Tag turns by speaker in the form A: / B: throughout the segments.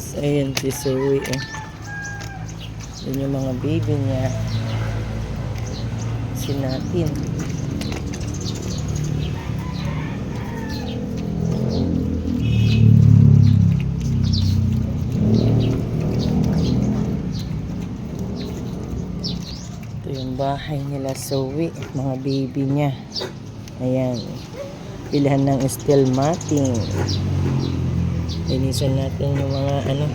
A: guys, ayan si Zoe yun yung mga baby niya. Natin ito yung bahay nila Zoe, mga baby niya. Ayan, pilihan ng steel matting. Linisan natin yung mga ayan,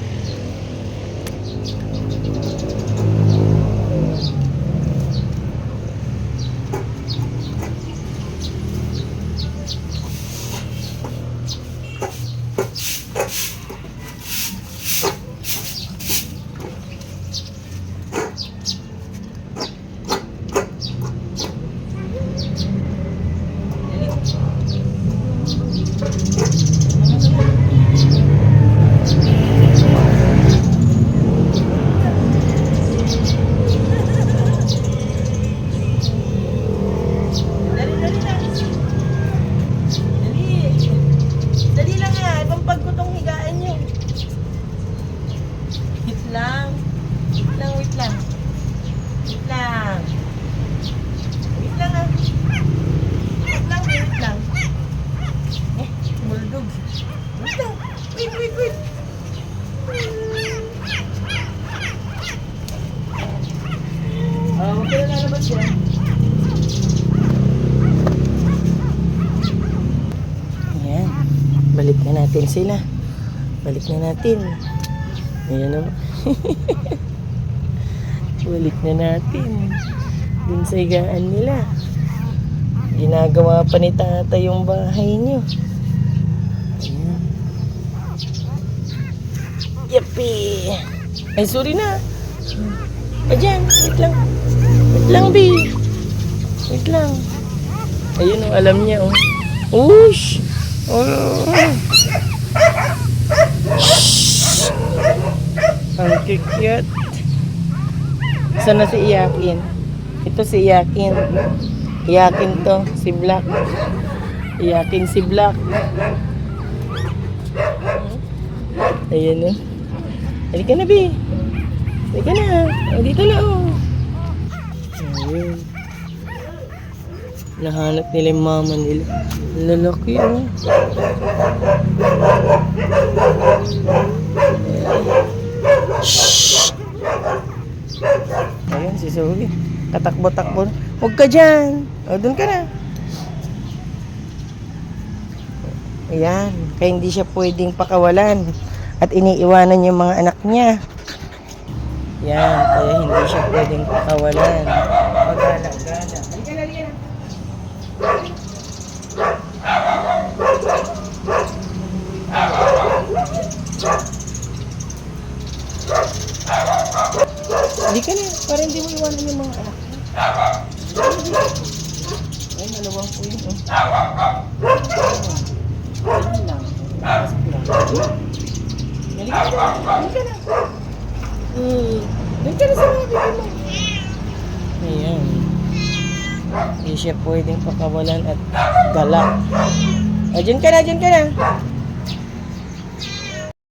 A: balik na natin sila. Balik na natin. Ayan o. Balik na natin. Dun sa higaan nila. Ginagawa pa ni tata yung bahay nyo. Ayan. Yappy. Ay, sorry na. Ayan, wait lang. Wait lang, B. Wait lang. Ayun o, alam niya o. Ush! Oh. Shhh! Ang cute. Sana si Iyakin? Ito si Iyakin. Iyakin to, si Black. Iyakin si Black. Ayan o. Halika na, B. Halika na. O, dito na o. Ayun. Nahanap nila yung mama nila. Lalaki o. Shhh! Ayun si Zoe. Katakbo-takbo. Huwag ka dyan. O, dun ka na. Ayan. Kaya hindi siya pwedeng pakawalan. At iniiwanan yung mga anak niya. Yan. Kaya hindi siya pwedeng pakawalan. Magala-gala. Halika na, halika na. Hindi ka na, para hindi mo iwanan yung mga anak mo. Ay, malawang po yun. Ayun lang. Pasok lang. Halika na. Halika na. Halika na sa mga bibig mo. Ayan. Hindi siya pwedeng pakawalan at galak. O, dyan ka na, dyan ka na.